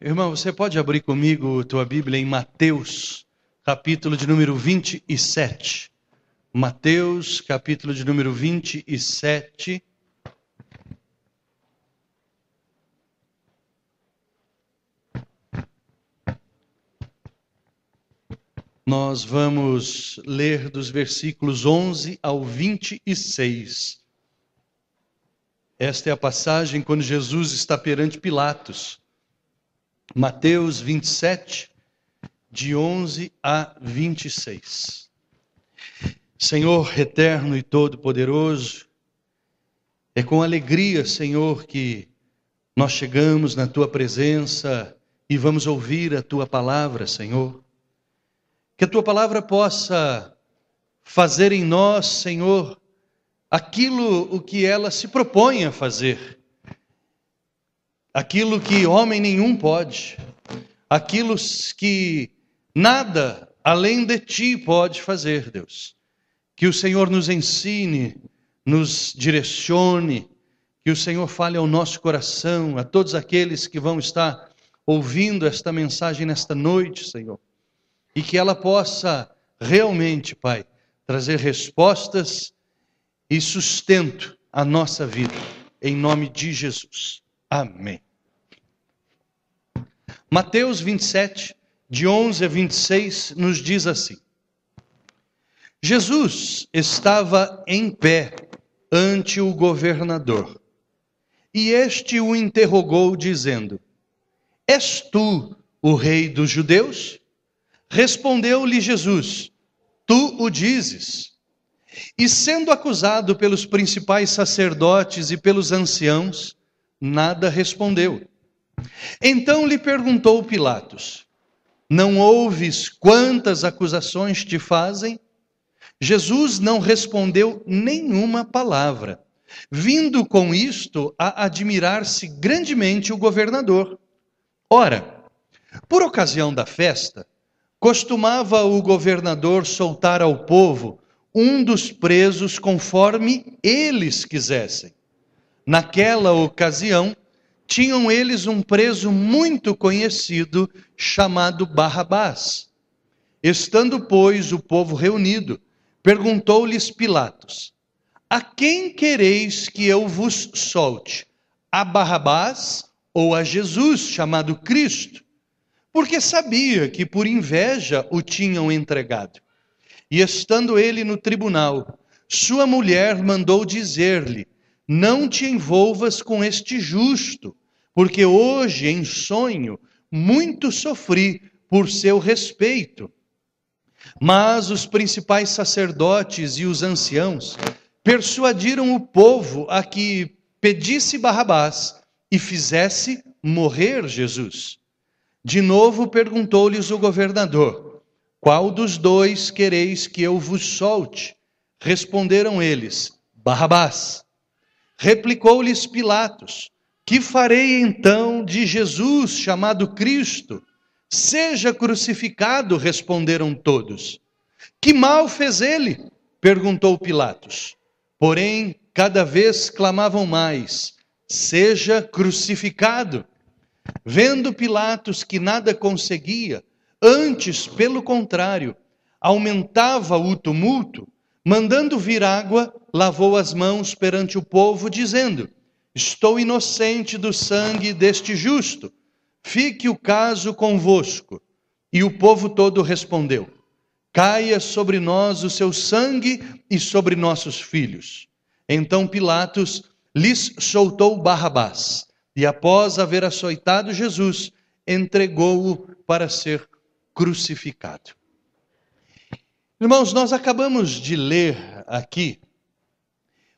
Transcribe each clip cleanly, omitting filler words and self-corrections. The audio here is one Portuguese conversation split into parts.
Irmão, você pode abrir comigo tua Bíblia em Mateus, capítulo de número 27. Mateus, capítulo de número 27. Nós vamos ler dos versículos 11 ao 26. Esta é a passagem quando Jesus está perante Pilatos. Mateus 27, de 11 a 26. Senhor eterno e todo-poderoso, é com alegria, Senhor, que nós chegamos na Tua presença e vamos ouvir a Tua palavra, Senhor. Que a Tua palavra possa fazer em nós, Senhor, aquilo o que ela se propõe a fazer. Aquilo que homem nenhum pode, aquilo que nada além de Ti pode fazer, Deus. Que o Senhor nos ensine, nos direcione, que o Senhor fale ao nosso coração, a todos aqueles que vão estar ouvindo esta mensagem nesta noite, Senhor. E que ela possa realmente, Pai, trazer respostas e sustento à nossa vida, em nome de Jesus. Amém. Mateus 27, de 11 a 26, nos diz assim: Jesus estava em pé ante o governador, e este o interrogou, dizendo: És tu o rei dos judeus? Respondeu-lhe Jesus: Tu o dizes. E sendo acusado pelos principais sacerdotes e pelos anciãos, nada respondeu. Então lhe perguntou Pilatos: Não ouves quantas acusações te fazem? Jesus não respondeu nenhuma palavra, vindo com isto a admirar-se grandemente o governador. Ora, por ocasião da festa, costumava o governador soltar ao povo um dos presos conforme eles quisessem. Naquela ocasião, tinham eles um preso muito conhecido, chamado Barrabás. Estando, pois, o povo reunido, perguntou-lhes Pilatos: A quem quereis que eu vos solte? A Barrabás ou a Jesus, chamado Cristo? Porque sabia que por inveja o tinham entregado. E estando ele no tribunal, sua mulher mandou dizer-lhe: Não te envolvas com este justo, porque hoje em sonho muito sofri por seu respeito. Mas os principais sacerdotes e os anciãos persuadiram o povo a que pedisse Barrabás e fizesse morrer Jesus. De novo perguntou-lhes o governador: Qual dos dois quereis que eu vos solte? Responderam eles: Barrabás. Replicou-lhes Pilatos: Que farei então de Jesus, chamado Cristo? Seja crucificado, responderam todos. Que mal fez ele? Perguntou Pilatos. Porém, cada vez clamavam mais: Seja crucificado. Vendo Pilatos que nada conseguia, antes, pelo contrário, aumentava o tumulto, mandando vir água, lavou as mãos perante o povo, dizendo: Estou inocente do sangue deste justo, fique o caso convosco. E o povo todo respondeu: Caia sobre nós o seu sangue e sobre nossos filhos. Então Pilatos lhes soltou Barrabás, e após haver açoitado Jesus, entregou-o para ser crucificado. Irmãos, nós acabamos de ler aqui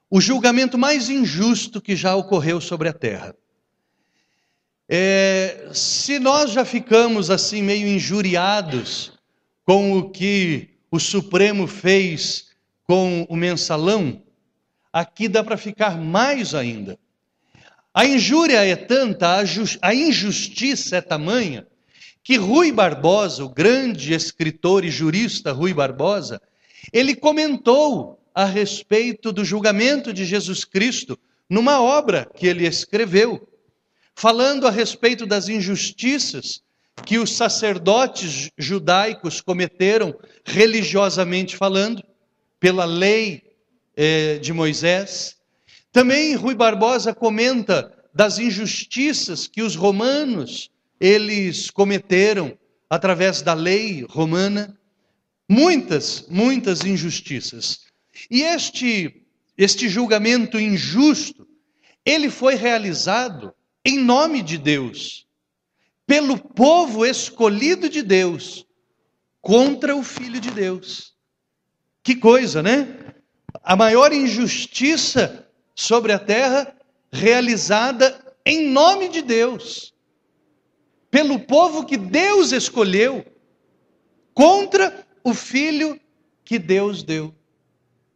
o julgamento mais injusto que já ocorreu sobre a terra. Se nós já ficamos assim meio injuriados com o que o Supremo fez com o mensalão, aqui dá para ficar mais ainda. A injúria é tanta, a injustiça é tamanha, que Rui Barbosa, o grande escritor e jurista Rui Barbosa, ele comentou a respeito do julgamento de Jesus Cristo numa obra que ele escreveu. falando a respeito das injustiças que os sacerdotes judaicos cometeram, religiosamente falando, pela lei de Moisés. Também Rui Barbosa comenta das injustiças que os romanos, eles cometeram através da lei romana. Muitas injustiças. E este julgamento injusto, ele foi realizado em nome de Deus, pelo povo escolhido de Deus, contra o Filho de Deus. Que coisa, né? A maior injustiça sobre a terra, realizada em nome de Deus, pelo povo que Deus escolheu, contra o Filho que Deus deu,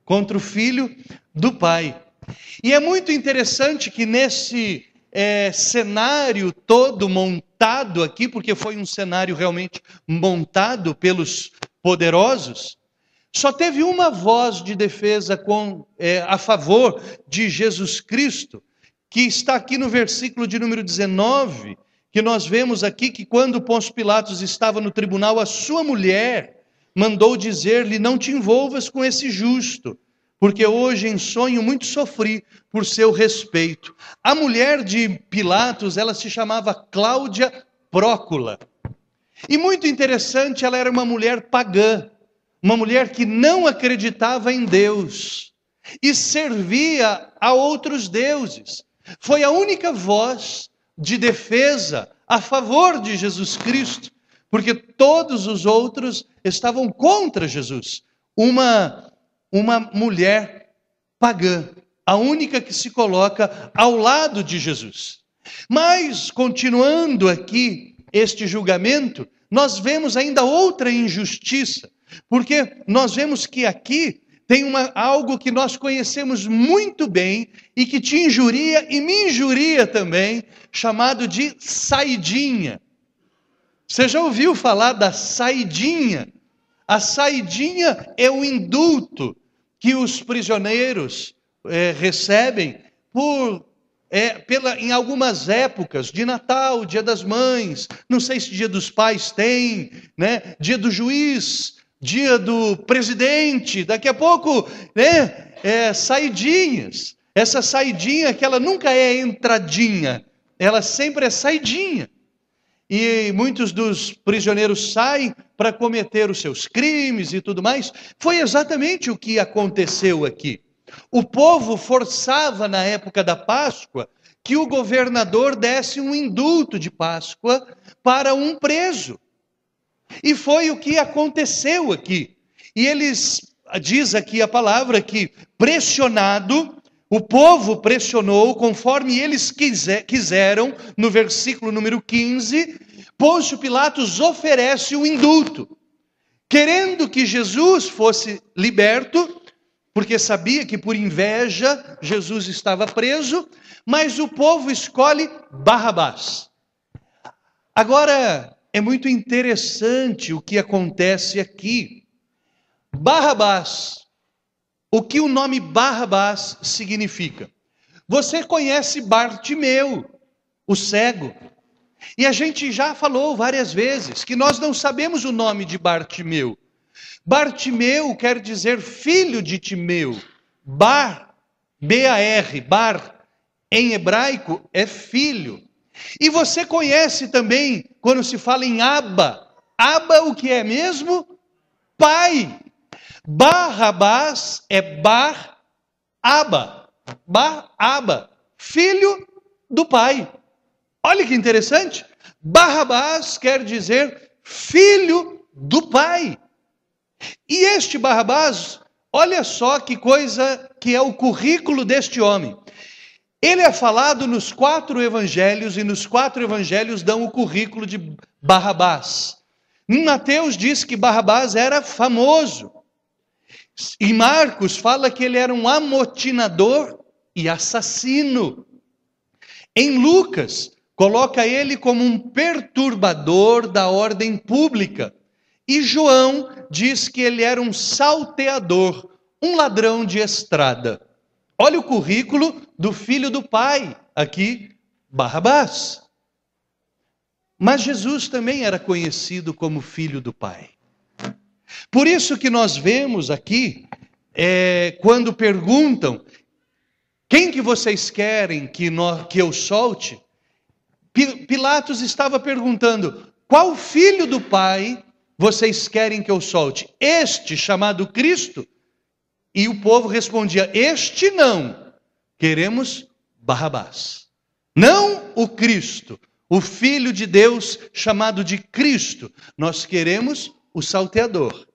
contra o Filho do Pai. E é muito interessante que nesse cenário todo montado aqui, porque foi um cenário realmente montado pelos poderosos, só teve uma voz de defesa a favor de Jesus Cristo, que está aqui no versículo de número 19, que nós vemos aqui que quando Pôncio Pilatos estava no tribunal, a sua mulher mandou dizer-lhe: não te envolvas com esse justo, porque hoje em sonho muito sofri por seu respeito. A mulher de Pilatos, ela se chamava Cláudia Prócula. E muito interessante, ela era uma mulher pagã, uma mulher que não acreditava em Deus e servia a outros deuses. Foi a única voz de defesa a favor de Jesus Cristo, porque todos os outros estavam contra Jesus. Uma mulher pagã, a única que se coloca ao lado de Jesus. Mas, continuando aqui este julgamento, nós vemos ainda outra injustiça, porque nós vemos que aqui tem algo que nós conhecemos muito bem e que te injuria e me injuria também, chamado de saidinha. Você já ouviu falar da saidinha? A saidinha é o indulto que os prisioneiros recebem em algumas épocas, de Natal, Dia das Mães, não sei se Dia dos Pais tem, né? Dia do Juiz, Dia do Presidente, daqui a pouco, né? Saidinhas. Essa saidinha que ela nunca é entradinha, ela sempre é saidinha. E muitos dos prisioneiros saem para cometer os seus crimes e tudo mais. Foi exatamente o que aconteceu aqui. O povo forçava na época da Páscoa que o governador desse um indulto de Páscoa para um preso. E foi o que aconteceu aqui. E diz aqui a palavra que pressionado, o povo pressionou conforme eles quiseram, no versículo número 15, Pôncio Pilatos oferece o indulto, querendo que Jesus fosse liberto, porque sabia que por inveja Jesus estava preso, mas o povo escolhe Barrabás. Agora, é muito interessante o que acontece aqui. Barrabás, o que o nome Barrabás significa? Você conhece Bartimeu, o cego. E a gente já falou várias vezes que nós não sabemos o nome de Bartimeu. Bartimeu quer dizer filho de Timeu. Bar, B-A-R, bar, em hebraico é filho. E você conhece também, quando se fala em Abba, Abba o que é mesmo? Pai. Barrabás é Bar-Abba, Bar-Abba, filho do pai. Olha que interessante, Barrabás quer dizer filho do pai. E este Barrabás, olha só que coisa que é o currículo deste homem. Ele é falado nos 4 evangelhos, e nos 4 evangelhos dão o currículo de Barrabás. Em Mateus diz que Barrabás era famoso. Em Marcos fala que ele era um amotinador e assassino. Em Lucas, coloca ele como um perturbador da ordem pública. E João diz que ele era um salteador, um ladrão de estrada. Olha o currículo do filho do pai aqui Barrabás. Mas Jesus também era conhecido como Filho do Pai. Por isso que nós vemos aqui, quando perguntam, quem que vocês querem que eu solte? Pilatos estava perguntando, qual filho do Pai vocês querem que eu solte? Este chamado Cristo? E o povo respondia, este não, queremos Barrabás. Não o Cristo, o Filho de Deus chamado de Cristo. Nós queremos o salteador.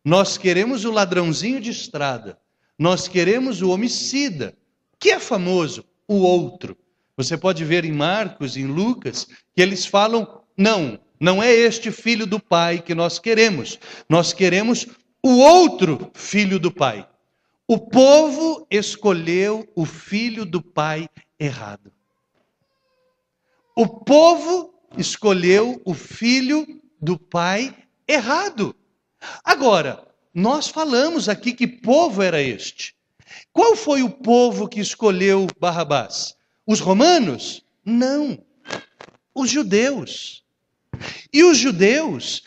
Nós queremos o ladrãozinho de estrada. Nós queremos o homicida, que é famoso, o outro. Você pode ver em Marcos, em Lucas, que eles falam, não é este filho do Pai que nós queremos. Nós queremos o outro filho do Pai. O povo escolheu o filho do Pai errado. O povo escolheu o filho do Pai errado. Agora, nós falamos aqui que povo era este. Qual foi o povo que escolheu Barrabás? Os romanos? Não. Os judeus. E os judeus,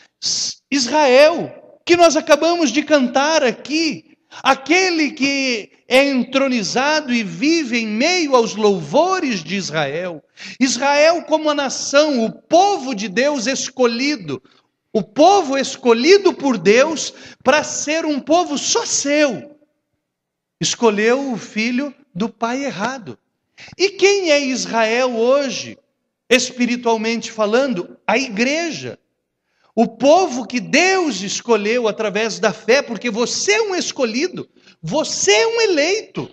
Israel, que nós acabamos de cantar aqui, aquele que é entronizado e vive em meio aos louvores de Israel. Israel como a nação, o povo de Deus escolhido. O povo escolhido por Deus para ser um povo só seu. Escolheu o filho do pai errado. E quem é Israel hoje, espiritualmente falando? A igreja. O povo que Deus escolheu através da fé, porque você é um escolhido, você é um eleito.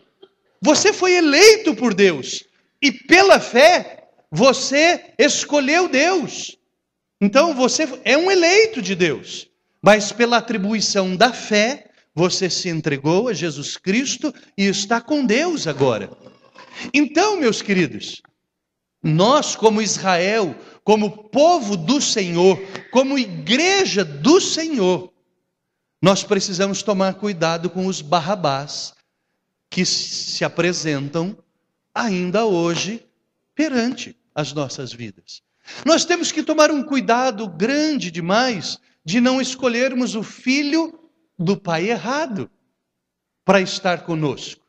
Você foi eleito por Deus. E pela fé, você escolheu Deus. Então você é um eleito de Deus. Mas pela atribuição da fé, você se entregou a Jesus Cristo e está com Deus agora. Então, meus queridos, nós como Israel, como povo do Senhor, como igreja do Senhor, nós precisamos tomar cuidado com os Barrabás que se apresentam ainda hoje perante as nossas vidas. Nós temos que tomar um cuidado grande demais de não escolhermos o filho do pai errado para estar conosco.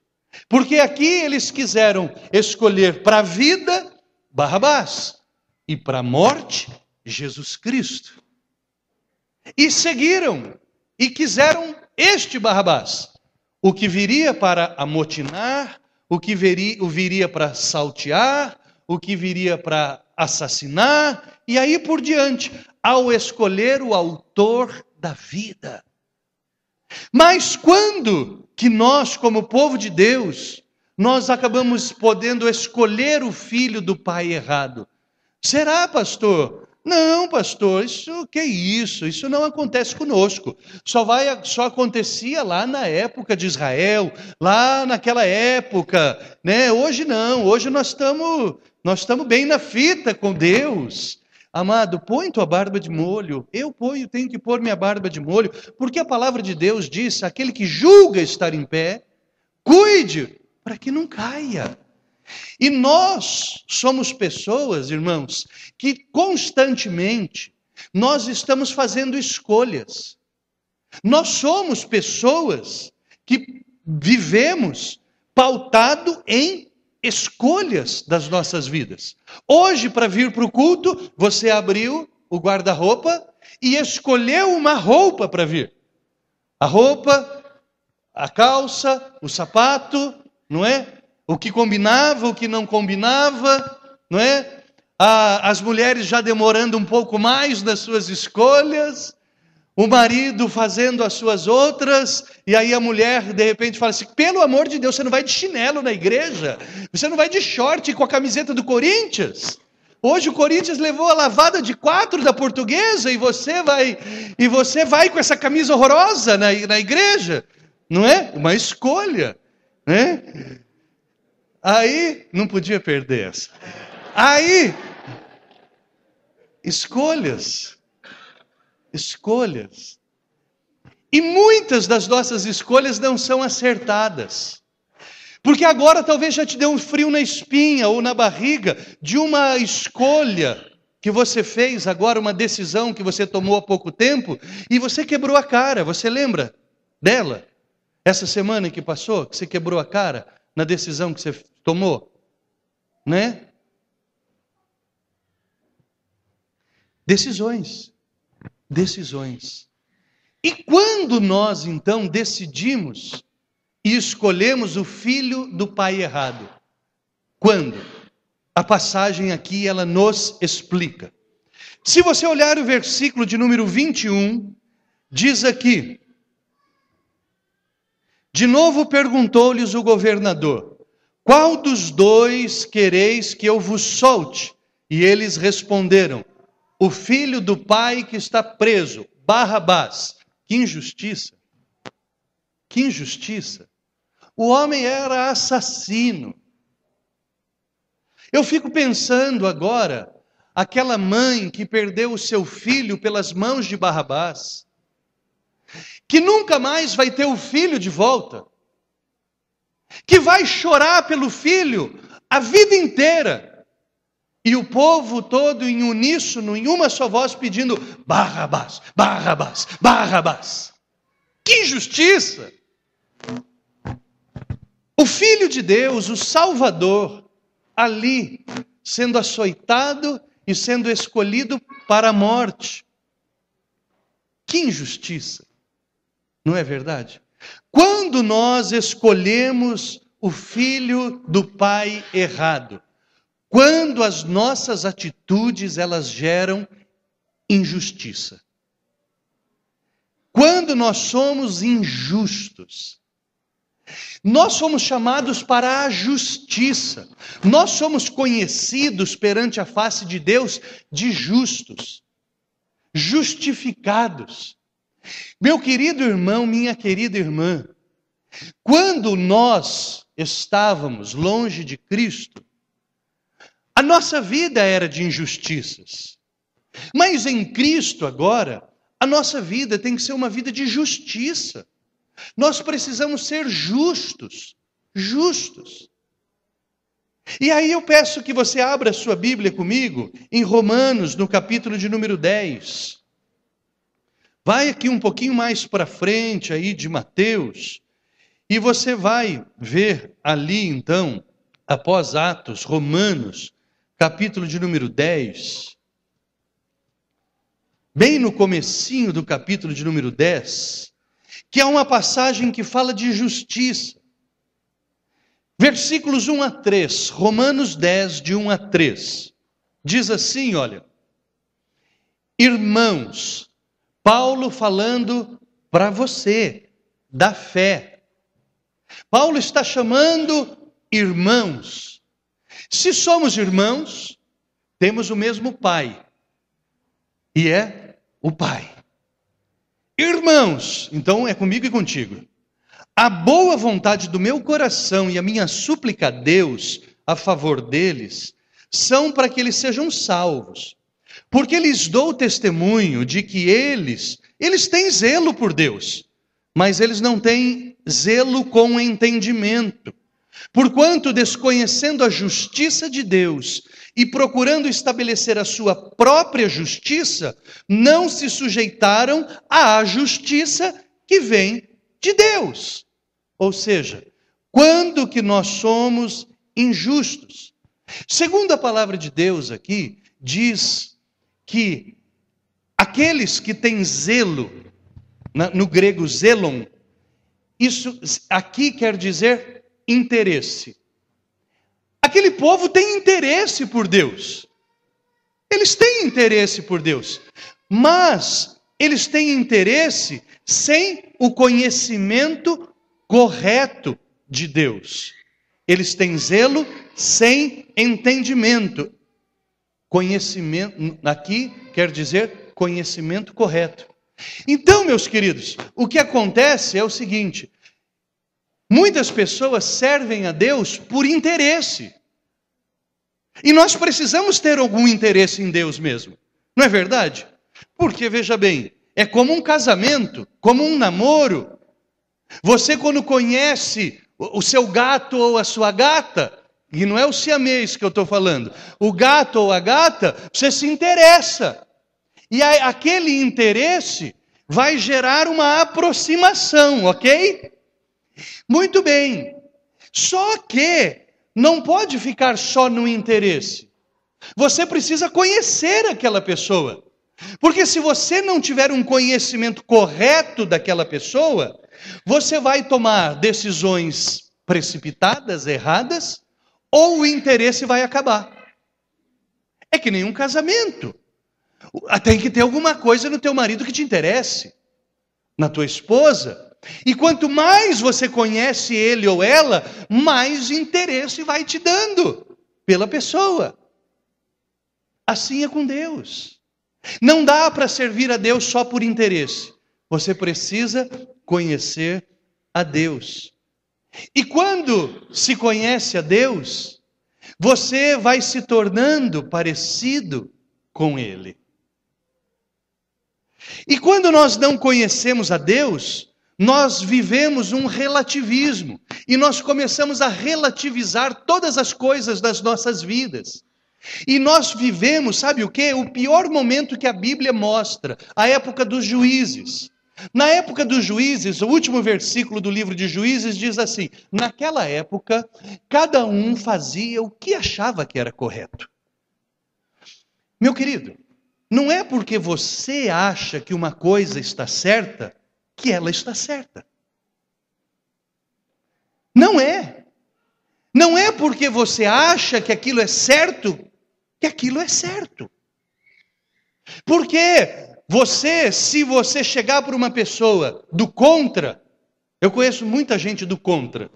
Porque aqui eles quiseram escolher para a vida Barrabás e para a morte Jesus Cristo. E seguiram e quiseram este Barrabás, o que viria para amotinar, o que viria para saltear, o que viria para assassinar, e aí por diante, ao escolher o autor da vida. Mas quando que nós, como povo de Deus, nós acabamos podendo escolher o filho do pai errado? Será, pastor? Não, pastor, isso não acontece conosco. Só acontecia lá na época de Israel, lá naquela época, né? Hoje não, hoje nós estamos bem na fita com Deus. Amado, põe tua barba de molho. Tenho que pôr minha barba de molho, porque a palavra de Deus diz, aquele que julga estar em pé, cuide para que não caia. E nós somos pessoas, irmãos, que constantemente nós estamos fazendo escolhas. Nós somos pessoas que vivemos pautado em escolhas das nossas vidas. Hoje, para vir para o culto, você abriu o guarda-roupa e escolheu uma roupa para vir. A roupa, a calça, o sapato, não é? O que combinava, o que não combinava, não é? As mulheres já demorando um pouco mais nas suas escolhas, o marido fazendo as suas outras, e aí a mulher de repente fala assim, pelo amor de Deus, você não vai de chinelo na igreja, você não vai de short com a camiseta do Corinthians. Hoje o Corinthians levou a lavada de 4 da Portuguesa, e você vai com essa camisa horrorosa na igreja, não é? Uma escolha, né? Aí, não podia perder essa. Aí, escolhas. E muitas das nossas escolhas não são acertadas. Porque agora talvez já te deu um frio na espinha ou na barriga de uma escolha que você fez agora, uma decisão que você tomou há pouco tempo, e você quebrou a cara. Você lembra dela? Essa semana que passou, que você quebrou a cara na decisão que você tomou, né? Decisões. E quando nós então decidimos e escolhemos o filho do pai errado? Quando? A passagem aqui ela nos explica. Se você olhar o versículo de número 21, diz aqui: de novo perguntou-lhes o governador: qual dos dois quereis que eu vos solte? E eles responderam: o filho do pai que está preso, Barrabás. Que injustiça! Que injustiça! O homem era assassino. Eu fico pensando agora, aquela mãe que perdeu o seu filho pelas mãos de Barrabás, que nunca mais vai ter o filho de volta, que vai chorar pelo filho a vida inteira, e o povo todo em uníssono, em uma só voz, pedindo: Barrabás, Barrabás, Barrabás. Que injustiça! O Filho de Deus, o Salvador, ali, sendo açoitado e sendo escolhido para a morte. Que injustiça! Não é verdade? Quando nós escolhemos o filho do pai errado, quando as nossas atitudes elas geram injustiça, quando nós somos injustos, nós somos chamados para a justiça, nós somos conhecidos perante a face de Deus de justos, justificados. Meu querido irmão, minha querida irmã, quando nós estávamos longe de Cristo, a nossa vida era de injustiças. Mas em Cristo agora, a nossa vida tem que ser uma vida de justiça. Nós precisamos ser justos. E aí eu peço que você abra a sua Bíblia comigo em Romanos, no capítulo de número 10. Vai aqui um pouquinho mais para frente aí de Mateus, e você vai ver ali então, após Atos, Romanos, capítulo de número 10, bem no comecinho do capítulo de número 10, que é uma passagem que fala de justiça. Versículos 1 a 3, Romanos 10, de 1 a 3, diz assim, olha: irmãos, Paulo falando para você, da fé. Paulo está chamando irmãos. Se somos irmãos, temos o mesmo Pai, e é o Pai. Irmãos, então é comigo e contigo. A boa vontade do meu coração e a minha súplica a Deus a favor deles são para que eles sejam salvos. Porque lhes dou testemunho de que eles têm zelo por Deus, mas eles não têm zelo com entendimento. Porquanto, desconhecendo a justiça de Deus e procurando estabelecer a sua própria justiça, não se sujeitaram à justiça que vem de Deus. Ou seja, quando que nós somos injustos? Segundo a palavra de Deus aqui, diz que aqueles que têm zelo, no grego zelon, isso aqui quer dizer interesse. Aquele povo tem interesse por Deus. Eles têm interesse por Deus, mas eles têm interesse sem o conhecimento correto de Deus. Eles têm zelo sem entendimento. Conhecimento, aqui quer dizer conhecimento correto. Então, meus queridos, o que acontece é o seguinte: muitas pessoas servem a Deus por interesse. E nós precisamos ter algum interesse em Deus mesmo. Não é verdade? Porque, veja bem, é como um casamento, como um namoro. Você, quando conhece o seu gato ou a sua gata, e não é o siamês que eu estou falando, o gato ou a gata, você se interessa. E aquele interesse vai gerar uma aproximação, ok? Muito bem. Só que não pode ficar só no interesse. Você precisa conhecer aquela pessoa. Porque se você não tiver um conhecimento correto daquela pessoa, você vai tomar decisões precipitadas, erradas, ou o interesse vai acabar. É que nem um casamento. Tem que ter alguma coisa no teu marido que te interesse, na tua esposa. E quanto mais você conhece ele ou ela, mais interesse vai te dando pela pessoa. Assim é com Deus. Não dá para servir a Deus só por interesse. Você precisa conhecer a Deus. E quando se conhece a Deus, você vai se tornando parecido com Ele. E quando nós não conhecemos a Deus, nós vivemos um relativismo. E nós começamos a relativizar todas as coisas das nossas vidas. E nós vivemos, sabe o quê? O pior momento que a Bíblia mostra, a época dos juízes. Na época dos juízes, o último versículo do livro de Juízes diz assim: naquela época, cada um fazia o que achava que era correto. Meu querido, não é porque você acha que uma coisa está certa, que ela está certa. Não é. Não é porque você acha que aquilo é certo, que aquilo é certo. Porque se você chegar para uma pessoa do contra, eu conheço muita gente do contra.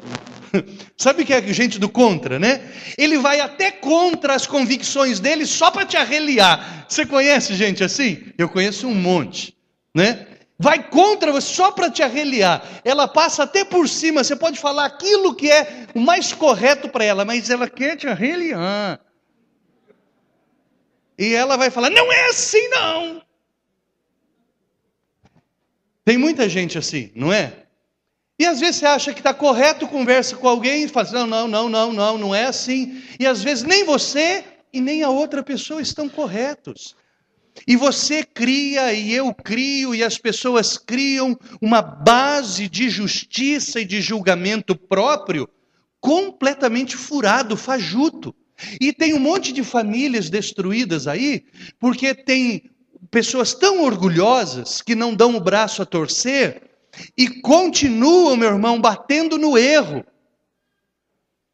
Sabe o que é gente do contra, né? Ele vai até contra as convicções dele só para te arreliar. Você conhece gente assim? Eu conheço um monte, né? Vai contra você só para te arreliar. Ela passa até por cima, você pode falar aquilo que é o mais correto para ela, mas ela quer te arreliar. E ela vai falar, não é assim não. Tem muita gente assim, não é? E às vezes você acha que está correto, conversa com alguém e fala assim, não é assim. E às vezes nem você e nem a outra pessoa estão corretos. E você cria, e eu crio, e as pessoas criam uma base de justiça e de julgamento próprio completamente furado, fajuto. E tem um monte de famílias destruídas aí, porque tem pessoas tão orgulhosas que não dão o braço a torcer e continuam, meu irmão, batendo no erro.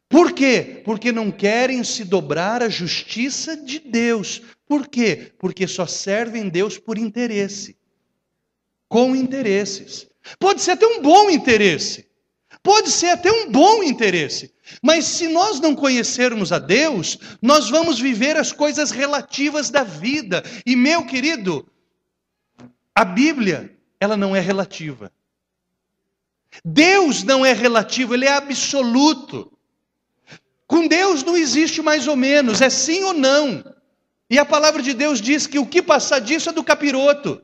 Por quê? Porque não querem se dobrar à justiça de Deus. Por quê? Porque só servem Deus por interesse. Com interesses. Pode ser até um bom interesse. Pode ser até um bom interesse. Mas se nós não conhecermos a Deus, nós vamos viver as coisas relativas da vida. E meu querido, a Bíblia, ela não é relativa. Deus não é relativo, Ele é absoluto. Com Deus não existe mais ou menos, é sim ou não. E a palavra de Deus diz que o que passar disso é do capiroto.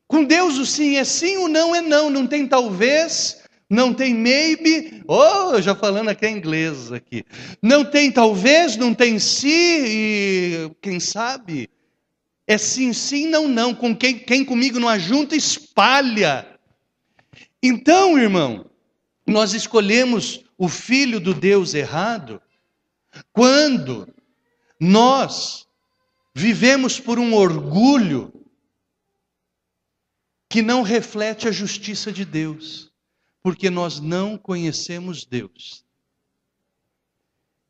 Com Deus o sim é sim, o não é não. Não tem talvez, não tem maybe. Oh, já falando aqui em inglês aqui. Não tem talvez, não tem se e quem sabe. É sim, sim, não, não. Com quem comigo não ajunta, espalha. Então, irmão, nós escolhemos o filho do Deus errado quando nós vivemos por um orgulho que não reflete a justiça de Deus, porque nós não conhecemos Deus.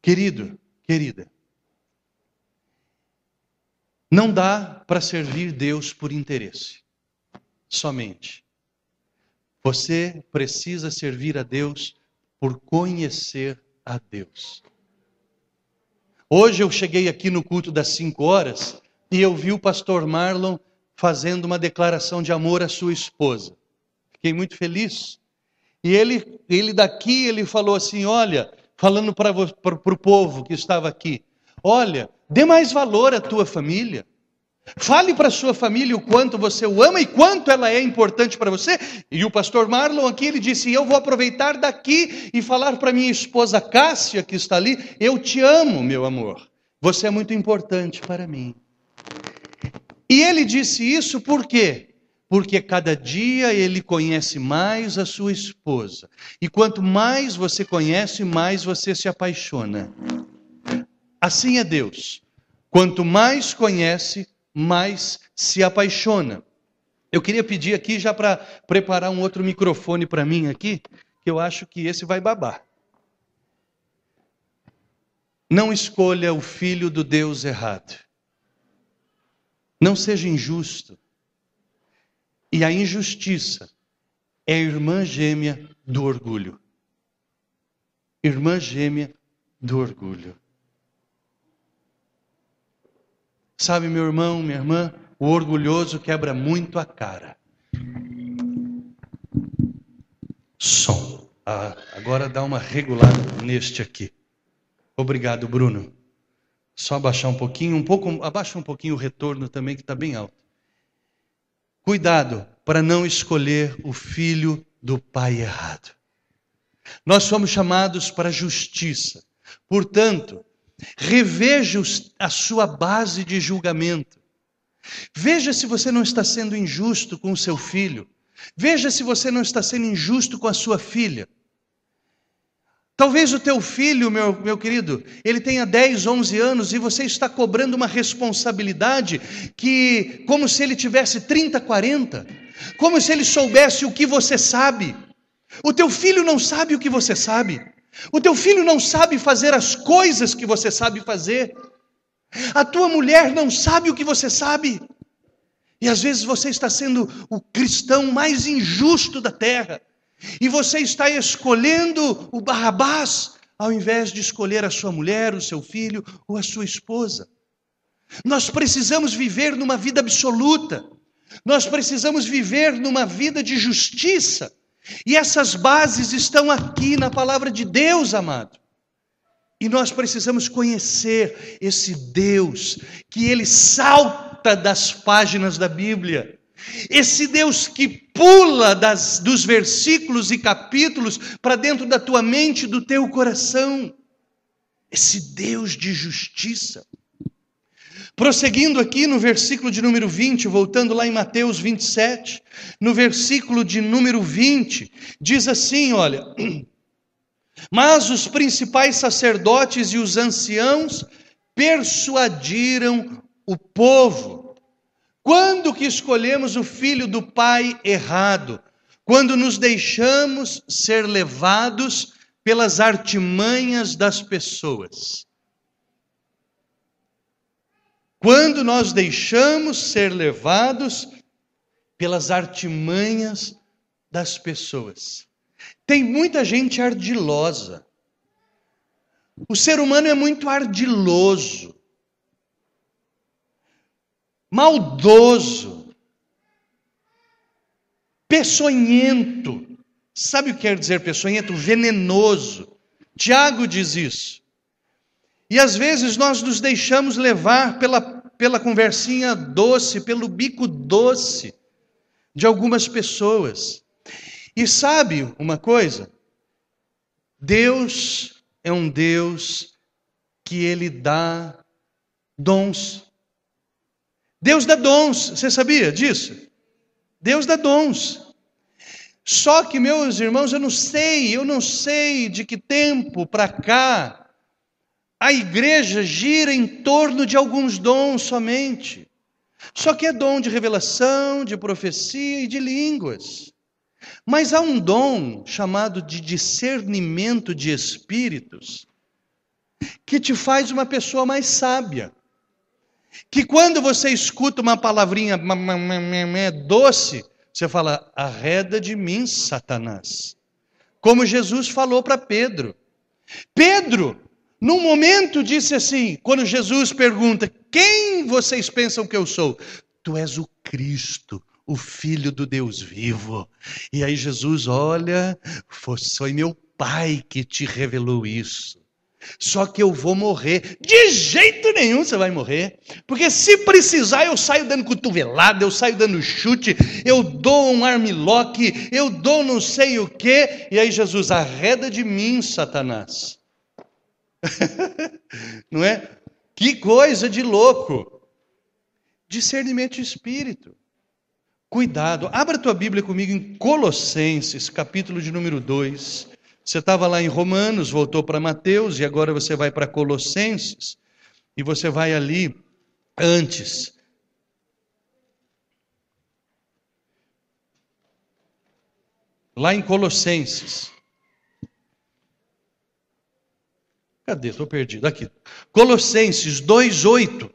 Querido, querida, não dá para servir Deus por interesse, somente. Você precisa servir a Deus por conhecer a Deus. Hoje eu cheguei aqui no culto das 5 horas e eu vi o pastor Marlon fazendo uma declaração de amor à sua esposa. Fiquei muito feliz. E ele daqui, ele falou assim, olha, falando para o povo que estava aqui, olha, dê mais valor à tua família. Fale para a sua família o quanto você o ama e quanto ela é importante para você. E o pastor Marlon aqui, ele disse, eu vou aproveitar daqui e falar para minha esposa Cássia, que está ali, eu te amo, meu amor. Você é muito importante para mim. E ele disse isso por quê? Porque cada dia ele conhece mais a sua esposa. E quanto mais você conhece, mais você se apaixona. Assim é Deus. Quanto mais conhece, mais se apaixona. Eu queria pedir aqui já para preparar um outro microfone para mim aqui, que eu acho que esse vai babar. Não escolha o filho do Deus errado. Não seja injusto. E a injustiça é a irmã gêmea do orgulho. Irmã gêmea do orgulho. Sabe, meu irmão, minha irmã, o orgulhoso quebra muito a cara. Som. Agora dá uma regulada neste aqui. Obrigado, Bruno. Só abaixar abaixa um pouquinho o retorno também, que está bem alto. Cuidado para não escolher o filho do pai errado. Nós somos chamados para a justiça. Portanto, reveja a sua base de julgamento. Veja se você não está sendo injusto com o seu filho. Veja se você não está sendo injusto com a sua filha. Talvez o teu filho, meu querido, ele tenha 10, 11 anos e você está cobrando uma responsabilidade que, como se ele tivesse 30, 40. Como se ele soubesse o que você sabe. O teu filho não sabe o que você sabe. O teu filho não sabe fazer as coisas que você sabe fazer. A tua mulher não sabe o que você sabe. E às vezes você está sendo o cristão mais injusto da terra. E você está escolhendo o Barrabás, ao invés de escolher a sua mulher, o seu filho ou a sua esposa. Nós precisamos viver numa vida absoluta. Nós precisamos viver numa vida de justiça. E essas bases estão aqui na palavra de Deus, amado. E nós precisamos conhecer esse Deus, que ele salta das páginas da Bíblia. Esse Deus que pula dos versículos e capítulos para dentro da tua mente e do teu coração. Esse Deus de justiça. Prosseguindo aqui no versículo de número 20, voltando lá em Mateus 27, no versículo de número 20, diz assim, olha... Mas os principais sacerdotes e os anciãos persuadiram o povo. Quando que escolhemos o filho do pai errado? Quando nos deixamos ser levados pelas artimanhas das pessoas. Quando nós deixamos ser levados pelas artimanhas das pessoas. Tem muita gente ardilosa. O ser humano é muito ardiloso, maldoso, peçonhento. Sabe o que quer dizer peçonhento? Venenoso. Tiago diz isso. E às vezes nós nos deixamos levar pela conversinha doce, pelo bico doce de algumas pessoas. E sabe uma coisa? Deus é um Deus que ele dá dons. Deus dá dons, você sabia disso? Deus dá dons. Só que, meus irmãos, eu não sei de que tempo para cá a igreja gira em torno de alguns dons somente. Só que é dom de revelação, de profecia e de línguas. Mas há um dom chamado de discernimento de espíritos que te faz uma pessoa mais sábia. Que quando você escuta uma palavrinha doce, você fala, arreda de mim, Satanás. Como Jesus falou para Pedro. Pedro, num momento, disse assim, quando Jesus pergunta, quem vocês pensam que eu sou? Tu és o Cristo, o Filho do Deus vivo. E aí Jesus, olha, foi meu Pai que te revelou isso. Só que eu vou morrer. De jeito nenhum você vai morrer. Porque se precisar, eu saio dando cotovelada, eu saio dando chute, eu dou um armlock, eu dou não sei o quê. E aí Jesus, arreda de mim, Satanás. Não é? Que coisa de louco. Discernimento de espírito. Cuidado. Abra tua Bíblia comigo em Colossenses, capítulo de número 2. Você estava lá em Romanos, voltou para Mateus, e agora você vai para Colossenses, e você vai ali antes. Lá em Colossenses. Cadê? Estou perdido. Aqui. Colossenses 2:8.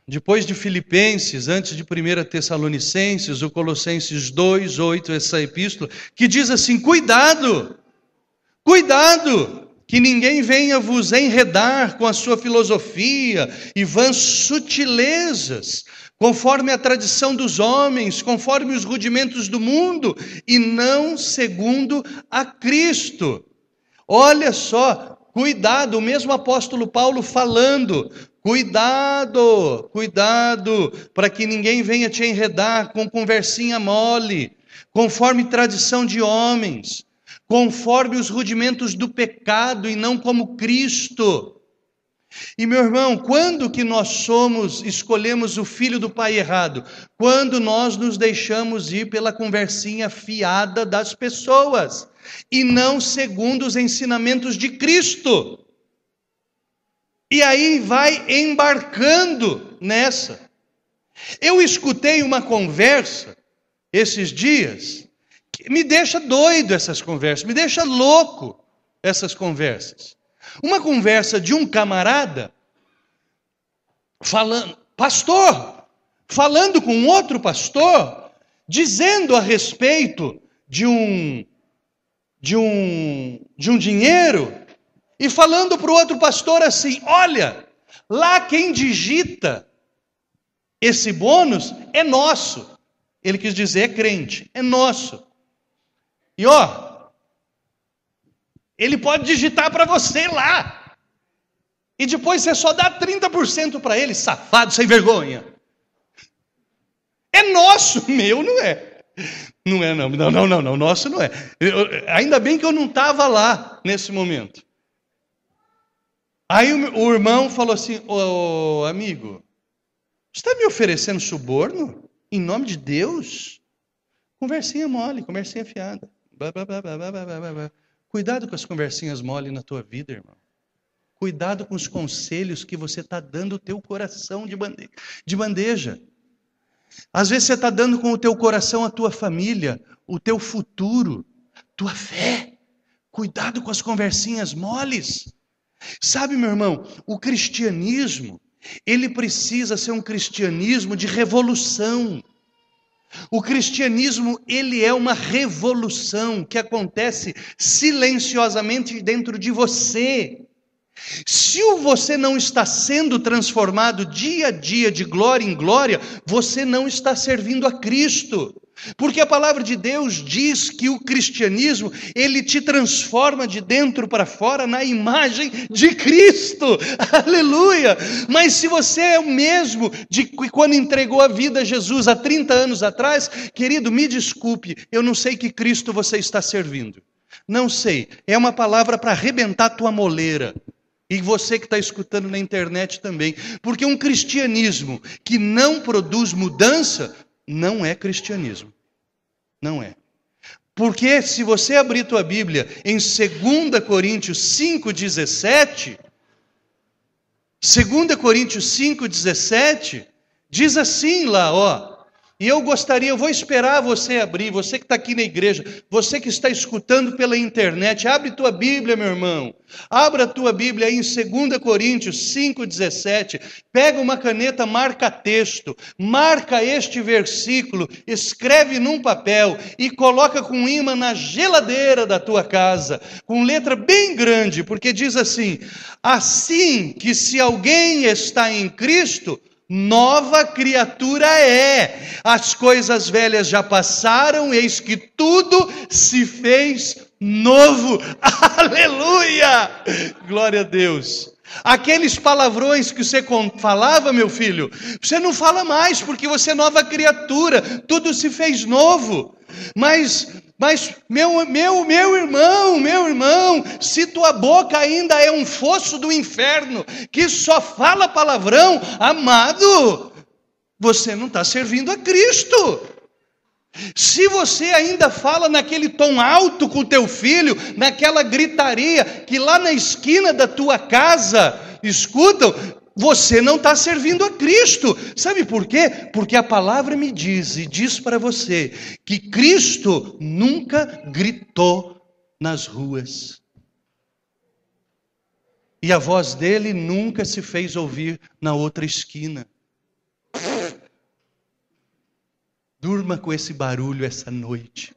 Depois de Filipenses, antes de 1 Tessalonicenses, o Colossenses 2:8, essa epístola, que diz assim: cuidado, cuidado, que ninguém venha vos enredar com a sua filosofia e vãs sutilezas, conforme a tradição dos homens, conforme os rudimentos do mundo, e não segundo a Cristo. Olha só, cuidado, o mesmo apóstolo Paulo falando, cuidado, cuidado, para que ninguém venha te enredar com conversinha mole, conforme tradição de homens, conforme os rudimentos do pecado e não como Cristo. E meu irmão, quando que nós escolhemos o filho do pai errado? Quando nós nos deixamos ir pela conversinha fiada das pessoas, e não segundo os ensinamentos de Cristo. E aí vai embarcando nessa. Eu escutei uma conversa esses dias, que me deixa doido essas conversas, me deixa louco essas conversas. Uma conversa de um camarada falando com outro pastor, dizendo a respeito de um dinheiro, e falando para o outro pastor assim: olha, lá quem digita esse bônus é nosso. Ele quis dizer é crente, é nosso. E ele pode digitar para você lá. E depois você só dá 30% para ele, safado, sem vergonha. É nosso, meu não é. Não é não, nosso não é. Ainda bem que eu não estava lá nesse momento. Aí o irmão falou assim: ô amigo, você está me oferecendo suborno? Em nome de Deus? Conversinha mole, conversinha fiada. Cuidado com as conversinhas mole na tua vida, irmão. Cuidado com os conselhos que você está dando o teu coração de bandeja. Às vezes você está dando com o teu coração a tua família, o teu futuro, tua fé. Cuidado com as conversinhas moles. Sabe, meu irmão, o cristianismo, ele precisa ser um cristianismo de revolução. O cristianismo, ele é uma revolução que acontece silenciosamente dentro de você. Se você não está sendo transformado dia a dia de glória em glória, você não está servindo a Cristo. Porque a palavra de Deus diz que o cristianismo, ele te transforma de dentro para fora na imagem de Cristo. Aleluia! Mas se você é o mesmo de quando entregou a vida a Jesus há 30 anos atrás, querido, me desculpe, eu não sei que Cristo você está servindo. Não sei, é uma palavra para arrebentar a tua moleira. E você que está escutando na internet também. Porque um cristianismo que não produz mudança, não é cristianismo. Não é. Porque se você abrir tua Bíblia em 2 Coríntios 5,17, 2 Coríntios 5,17, diz assim lá, e eu vou esperar você abrir, você que está aqui na igreja, você que está escutando pela internet, abre tua Bíblia, meu irmão. Abra a tua Bíblia aí em 2 Coríntios 5,17, pega uma caneta, marca texto, marca este versículo, escreve num papel e coloca com imã na geladeira da tua casa, com letra bem grande, porque diz assim: assim que se alguém está em Cristo, nova criatura é. As coisas velhas já passaram, eis que tudo se fez novo. Aleluia! Glória a Deus. Aqueles palavrões que você falava, meu filho, você não fala mais, porque você é nova criatura, tudo se fez novo. Mas meu irmão, se tua boca ainda é um fosso do inferno, que só fala palavrão, amado, você não está servindo a Cristo. Se você ainda fala naquele tom alto com o teu filho, naquela gritaria que lá na esquina da tua casa escutam, você não está servindo a Cristo. Sabe por quê? Porque a palavra me diz e diz para você que Cristo nunca gritou nas ruas. E a voz dele nunca se fez ouvir na outra esquina. Durma com esse barulho essa noite.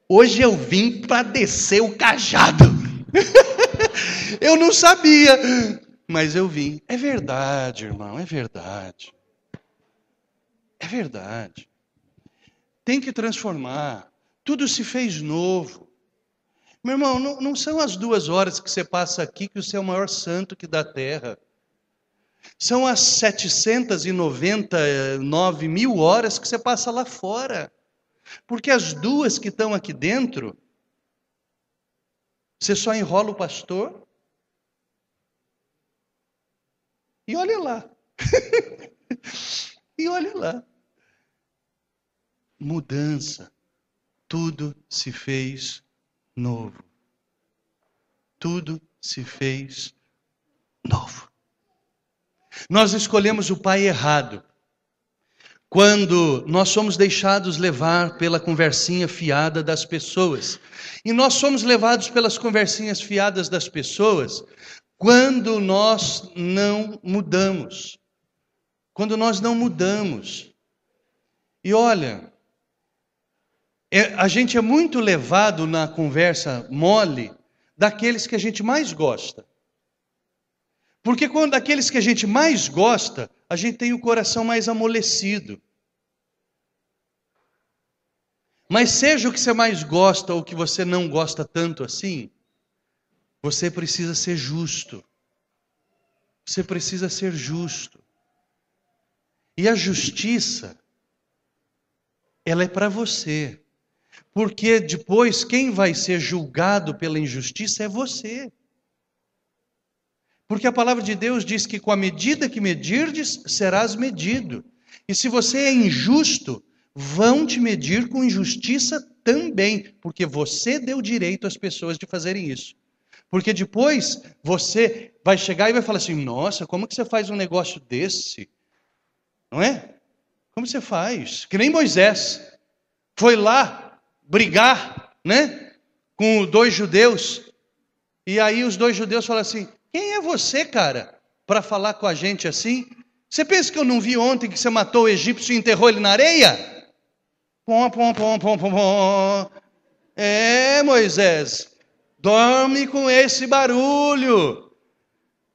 Hoje eu vim para descer o cajado. Eu não sabia, mas eu vim. É verdade, irmão, é verdade. É verdade. Tem que transformar. Tudo se fez novo. Meu irmão, não são as 2 horas que você passa aqui que você é o maior santo que da terra. São as 799 mil horas que você passa lá fora. Porque as 2 que estão aqui dentro, você só enrola o pastor e olha lá. E olha lá. Mudança. Tudo se fez novo. Tudo se fez novo. Nós escolhemos o pai errado quando nós somos deixados levar pela conversinha fiada das pessoas. E nós somos levados pelas conversinhas fiadas das pessoas quando nós não mudamos. Quando nós não mudamos. E olha, a gente é muito levado na conversa mole daqueles que a gente mais gosta. Porque quando aqueles que a gente mais gosta, a gente tem o coração mais amolecido. Mas seja o que você mais gosta ou o que você não gosta tanto assim, você precisa ser justo. Você precisa ser justo. E a justiça, ela é para você. Porque depois quem vai ser julgado pela injustiça é você. Porque a palavra de Deus diz que com a medida que medirdes, serás medido. E se você é injusto, vão te medir com injustiça também. Porque você deu direito às pessoas de fazerem isso. Porque depois você vai chegar e vai falar assim, nossa, como que você faz um negócio desse? Não é? Como você faz? Que nem Moisés. Foi lá brigar, né? Com 2 judeus. E aí os 2 judeus falaram assim, quem é você, cara, para falar com a gente assim? Você pensa que eu não vi ontem que você matou o egípcio e enterrou ele na areia? Pom, pom, pom, pom, pom, pom. É, Moisés, dorme com esse barulho,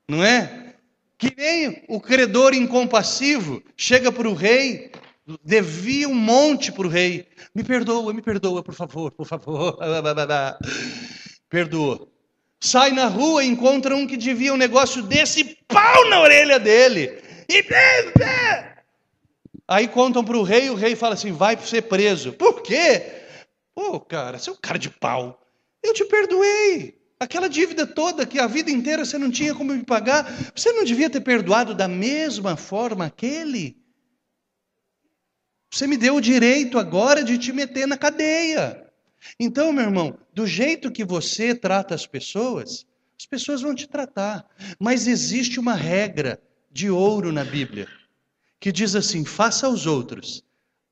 não é? Que nem o credor incompassivo chega para o rei, devia um monte para o rei. Me perdoa, por favor, por favor. Perdoa. Sai na rua e encontra um que devia um negócio desse, pau na orelha dele. Aí contam para o rei fala assim, vai ser preso. Por quê? Pô, cara, você é um cara de pau. Eu te perdoei. Aquela dívida toda que a vida inteira você não tinha como me pagar, você não devia ter perdoado da mesma forma aquele? Você me deu o direito agora de te meter na cadeia. Então, meu irmão, do jeito que você trata as pessoas vão te tratar. Mas existe uma regra de ouro na Bíblia, que diz assim, faça aos outros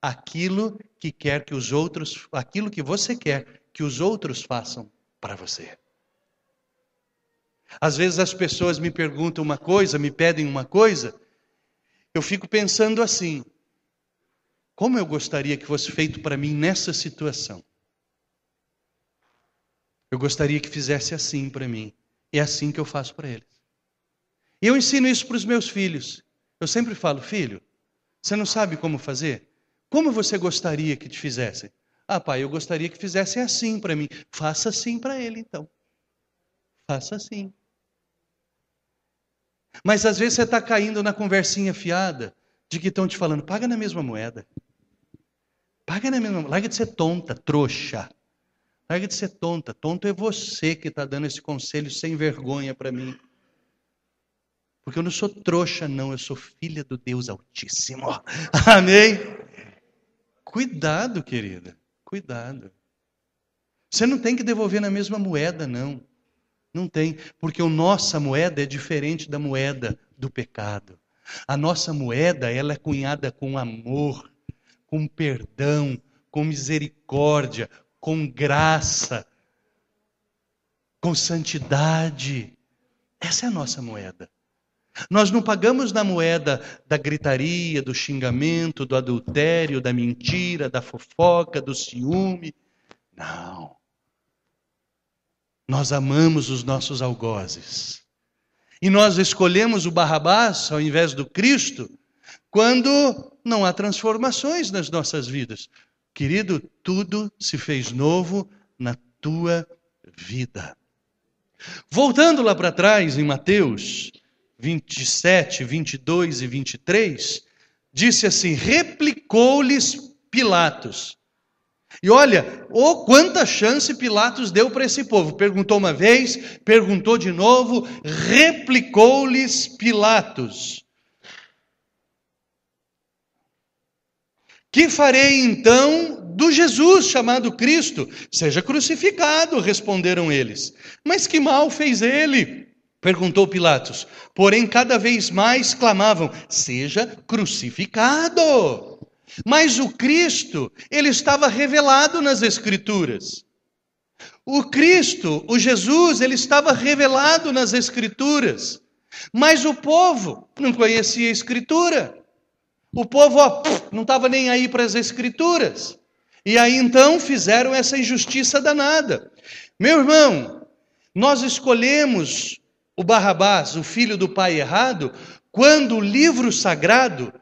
aquilo que você quer que os outros façam para você. Às vezes as pessoas me perguntam uma coisa, me pedem uma coisa, eu fico pensando assim, como eu gostaria que fosse feito para mim nessa situação? Eu gostaria que fizesse assim para mim. É assim que eu faço para eles. E eu ensino isso para os meus filhos. Eu sempre falo, filho, você não sabe como fazer? Como você gostaria que te fizessem? Ah, pai, eu gostaria que fizessem assim para mim. Faça assim para ele, então. Faça assim. Mas às vezes você está caindo na conversinha fiada de que estão te falando, paga na mesma moeda. Paga na mesma moeda. Larga de ser tonta, trouxa. Larga de ser tonta. Tonto é você que está dando esse conselho sem vergonha para mim. Porque eu não sou trouxa, não. Eu sou filha do Deus Altíssimo. Amém? Cuidado, querida. Cuidado. Você não tem que devolver na mesma moeda, não. Não tem. Porque a nossa moeda é diferente da moeda do pecado. A nossa moeda, ela é cunhada com amor, com perdão, com misericórdia, com graça, com santidade. Essa é a nossa moeda. Nós não pagamos na moeda da gritaria, do xingamento, do adultério, da mentira, da fofoca, do ciúme. Não. Nós amamos os nossos algozes. E nós escolhemos o Barrabás ao invés do Cristo quando não há transformações nas nossas vidas. Querido, tudo se fez novo na tua vida. Voltando lá para trás, em Mateus 27, 22 e 23, disse assim, replicou-lhes Pilatos. E olha, quanta chance Pilatos deu para esse povo. Perguntou uma vez, perguntou de novo, replicou-lhes Pilatos. Que farei então do Jesus chamado Cristo? Seja crucificado, responderam eles. Mas que mal fez ele? Perguntou Pilatos. Porém, cada vez mais clamavam, seja crucificado. Mas o Cristo, ele estava revelado nas Escrituras. O Cristo, o Jesus, ele estava revelado nas Escrituras. Mas o povo não conhecia a Escritura. O povo não estava nem aí para as Escrituras. E aí então fizeram essa injustiça danada. Meu irmão, nós escolhemos o Barrabás, o filho do pai errado, quando o livro sagrado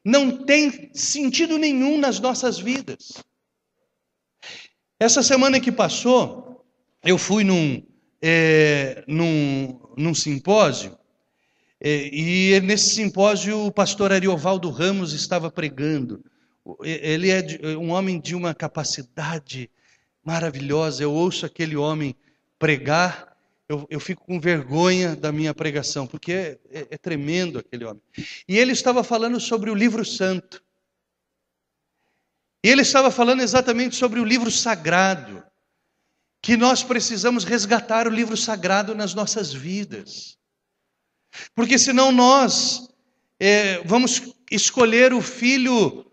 não tem sentido nenhum nas nossas vidas. Essa semana que passou, eu fui num simpósio, e nesse simpósio o pastor Ariovaldo Ramos estava pregando. Ele é um homem de uma capacidade maravilhosa. Eu ouço aquele homem pregar, eu fico com vergonha da minha pregação, porque é tremendo aquele homem. E ele estava falando sobre o livro santo. E ele estava falando exatamente sobre o livro sagrado, que nós precisamos resgatar o livro sagrado nas nossas vidas. Porque senão nós vamos escolher o filho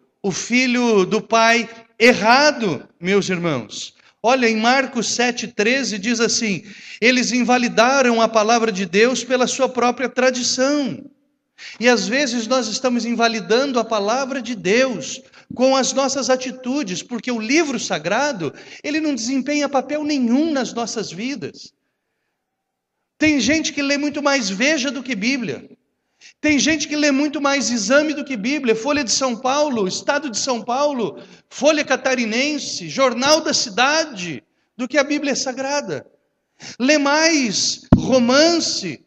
do pai errado, meus irmãos. Olha, em Marcos 7,13 diz assim, eles invalidaram a palavra de Deus pela sua própria tradição. E às vezes nós estamos invalidando a palavra de Deus com as nossas atitudes, porque o livro sagrado, ele não desempenha papel nenhum nas nossas vidas. Tem gente que lê muito mais Veja do que Bíblia. Tem gente que lê muito mais Exame do que Bíblia, Folha de São Paulo, Estado de São Paulo, Folha Catarinense, Jornal da Cidade, do que a Bíblia Sagrada. Lê mais romance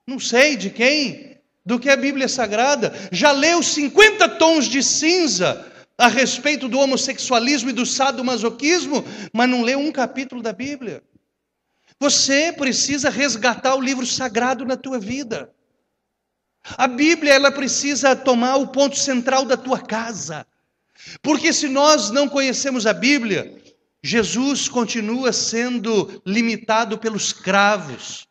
não sei de quem, do que a Bíblia Sagrada. Já leu 50 tons de cinza a respeito do homossexualismo e do sadomasoquismo, mas não leu um capítulo da Bíblia. Você precisa resgatar o livro sagrado na tua vida. A Bíblia, ela precisa tomar o ponto central da tua casa. Porque se nós não conhecemos a Bíblia, Jesus continua sendo limitado pelos cravos.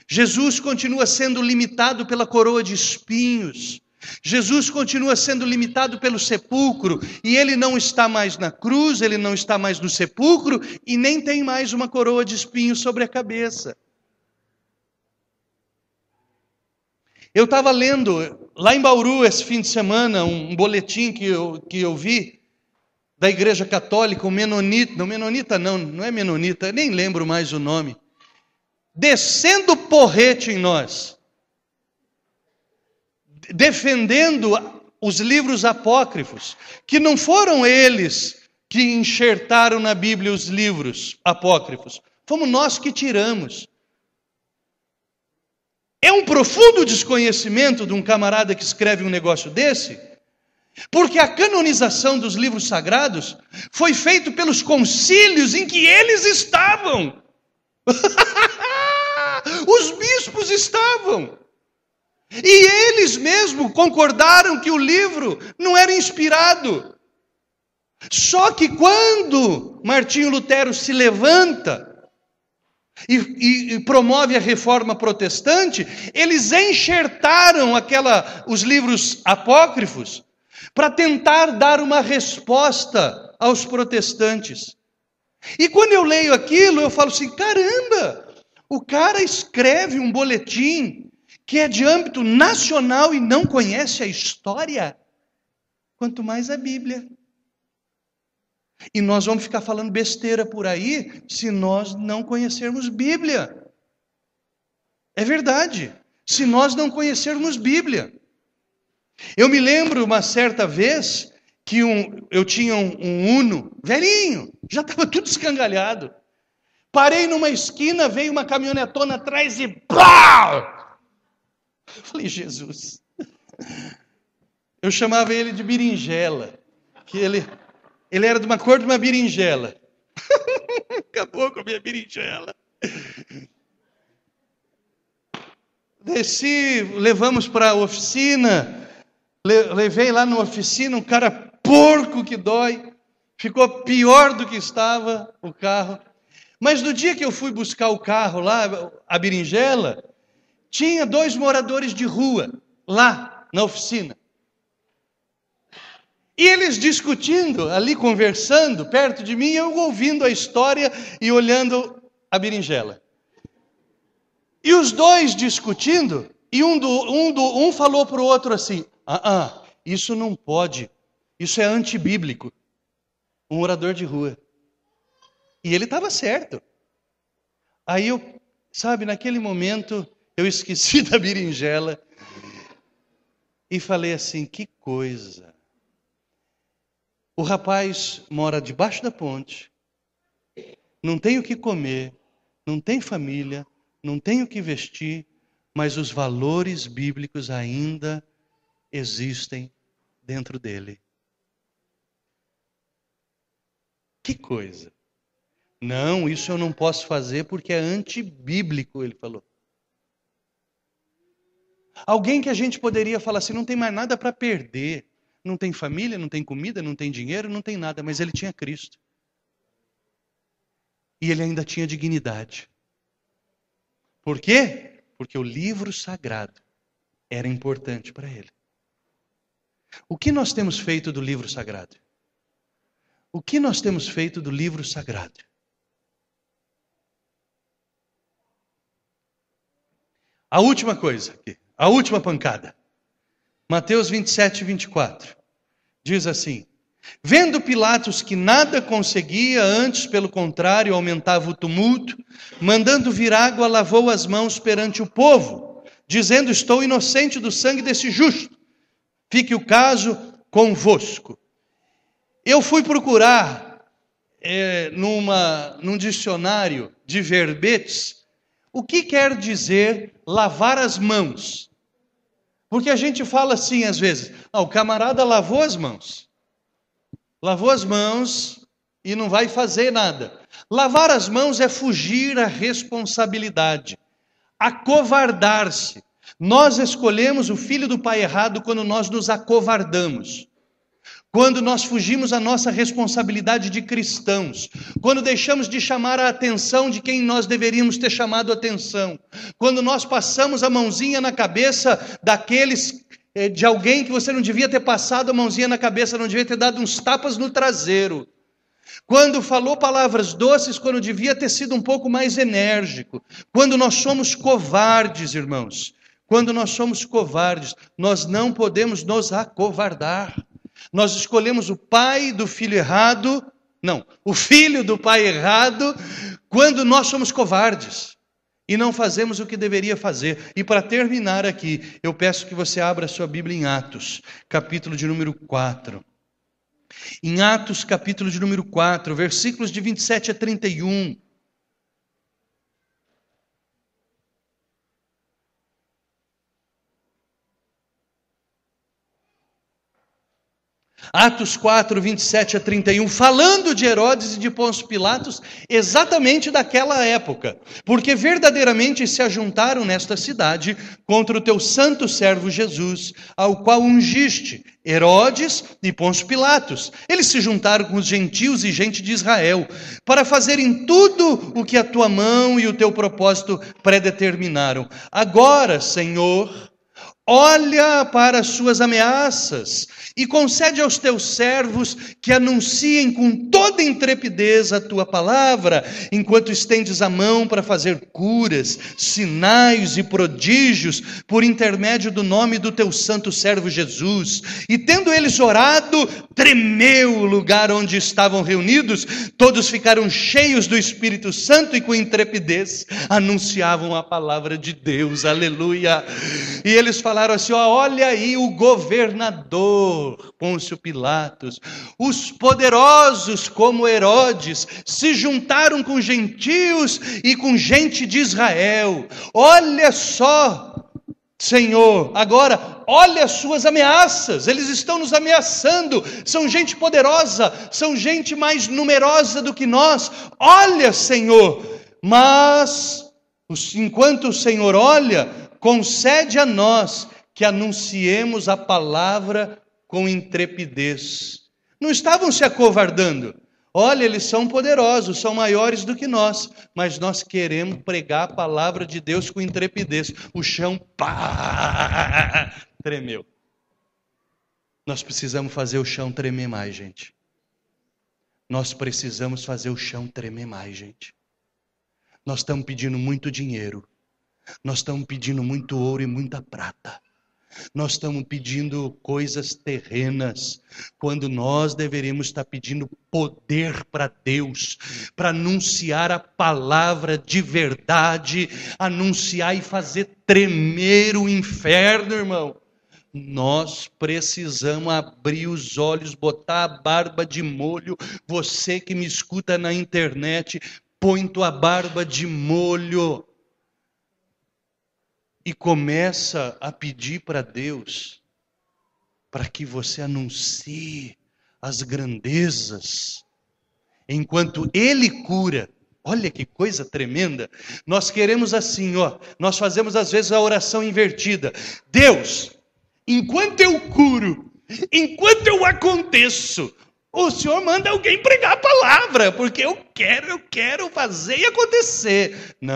Jesus continua sendo limitado pela coroa de espinhos. Jesus continua sendo limitado pelo sepulcro, e ele não está mais na cruz, ele não está mais no sepulcro, e nem tem mais uma coroa de espinhos sobre a cabeça. Eu estava lendo, lá em Bauru, esse fim de semana, um boletim que eu vi, da Igreja Católica, o menonita, não é menonita, nem lembro mais o nome, descendo porrete em nós, defendendo os livros apócrifos, que não foram eles que enxertaram na Bíblia os livros apócrifos, fomos nós que tiramos. É um profundo desconhecimento de um camarada que escreve um negócio desse, porque a canonização dos livros sagrados foi feita pelos concílios em que eles estavam. Os bispos estavam. E eles mesmos concordaram que o livro não era inspirado. Só que quando Martinho Lutero se levanta e promove a reforma protestante, eles enxertaram os livros apócrifos para tentar dar uma resposta aos protestantes. E quando eu leio aquilo, eu falo assim, caramba, o cara escreve um boletim que é de âmbito nacional e não conhece a história, quanto mais a Bíblia. E nós vamos ficar falando besteira por aí se nós não conhecermos Bíblia. É verdade, se nós não conhecermos Bíblia. Eu me lembro uma certa vez que eu tinha um Uno, velhinho, já estava tudo escangalhado. Parei numa esquina, veio uma caminhonetona atrás e pá! Eu falei, Jesus. Eu chamava ele de berinjela, que ele era de uma cor de uma berinjela. Acabou com a minha berinjela. Desci, levamos para a oficina, levei lá na oficina, um cara porco que dói, ficou pior do que estava o carro. Mas no dia que eu fui buscar o carro lá, a berinjela, tinha 2 moradores de rua, lá na oficina. E eles discutindo, ali conversando, perto de mim, eu ouvindo a história e olhando a berinjela. E os dois discutindo, e um falou para o outro assim, isso não pode, isso é antibíblico. Um morador de rua. E ele estava certo. Aí naquele momento, eu esqueci da berinjela e falei assim, que coisa. O rapaz mora debaixo da ponte, não tem o que comer, não tem família, não tem o que vestir, mas os valores bíblicos ainda existem dentro dele. Que coisa. Não, isso eu não posso fazer porque é antibíblico, ele falou. Alguém que a gente poderia falar assim, não tem mais nada para perder. Não tem família, não tem comida, não tem dinheiro, não tem nada, mas ele tinha Cristo. E ele ainda tinha dignidade. Por quê? Porque o livro sagrado era importante para ele. O que nós temos feito do livro sagrado? O que nós temos feito do livro sagrado? A última coisa aqui, a última pancada. Mateus 27, 24. Diz assim, vendo Pilatos que nada conseguia, antes pelo contrário aumentava o tumulto, mandando vir água, lavou as mãos perante o povo, dizendo, estou inocente do sangue desse justo, fique o caso convosco. Eu fui procurar num dicionário de verbetes, o que quer dizer lavar as mãos? Porque a gente fala assim às vezes, o camarada lavou as mãos. Lavou as mãos e não vai fazer nada. Lavar as mãos é fugir à responsabilidade, acovardar-se. Nós escolhemos o filho do pai errado quando nós nos acovardamos. Quando nós fugimos à nossa responsabilidade de cristãos, quando deixamos de chamar a atenção de quem nós deveríamos ter chamado a atenção, quando nós passamos a mãozinha na cabeça de alguém que você não devia ter passado a mãozinha na cabeça, não devia ter dado uns tapas no traseiro, quando falou palavras doces, quando devia ter sido um pouco mais enérgico, quando nós somos covardes, irmãos, quando nós somos covardes, nós não podemos nos acovardar. Nós escolhemos o pai do filho errado, o filho do pai errado, quando nós somos covardes. e não fazemos o que deveria fazer. E para terminar aqui, eu peço que você abra sua Bíblia em Atos, capítulo de número 4. Em Atos, capítulo de número 4, versículos de 27 a 31. Atos 4, 27 a 31, falando de Herodes e de Pôncio Pilatos, exatamente daquela época, porque verdadeiramente se ajuntaram nesta cidade contra o teu santo servo Jesus, ao qual ungiste, Herodes e Pôncio Pilatos. Eles se juntaram com os gentios e gente de Israel, para fazerem tudo o que a tua mão e o teu propósito predeterminaram. Agora, Senhor, olha para as suas ameaças e concede aos teus servos que anunciem com toda intrepidez a tua palavra, enquanto estendes a mão para fazer curas, sinais e prodígios por intermédio do nome do teu santo servo Jesus. E tendo eles orado, tremeu o lugar onde estavam reunidos, todos ficaram cheios do Espírito Santo e com intrepidez anunciavam a palavra de Deus. Aleluia! E eles falaram assim: ó, olha aí o governador Pôncio Pilatos, os poderosos como Herodes se juntaram com gentios e com gente de Israel. Olha só, Senhor, agora olha as suas ameaças, eles estão nos ameaçando, são gente poderosa, são gente mais numerosa do que nós. Olha, Senhor, mas enquanto o Senhor olha, concede a nós que anunciemos a palavra com intrepidez. Não estavam se acovardando. Olha, eles são poderosos, são maiores do que nós, mas nós queremos pregar a palavra de Deus com intrepidez. O chão, pá, tremeu. Nós precisamos fazer o chão tremer mais, gente. Nós precisamos fazer o chão tremer mais, gente. Nós estamos pedindo muito dinheiro. Nós estamos pedindo muito ouro e muita prata. Nós estamos pedindo coisas terrenas, quando nós deveríamos estar pedindo poder para Deus, para anunciar a palavra de verdade, anunciar e fazer tremer o inferno, irmão. Nós precisamos abrir os olhos, botar a barba de molho. Você que me escuta na internet, põe tua barba de molho. E começa a pedir para Deus, para que você anuncie as grandezas, enquanto Ele cura. Olha que coisa tremenda. Nós queremos assim, ó, nós fazemos às vezes a oração invertida. Deus, enquanto eu curo, enquanto eu aconteço, o Senhor manda alguém pregar a palavra, porque eu quero fazer e acontecer. Não,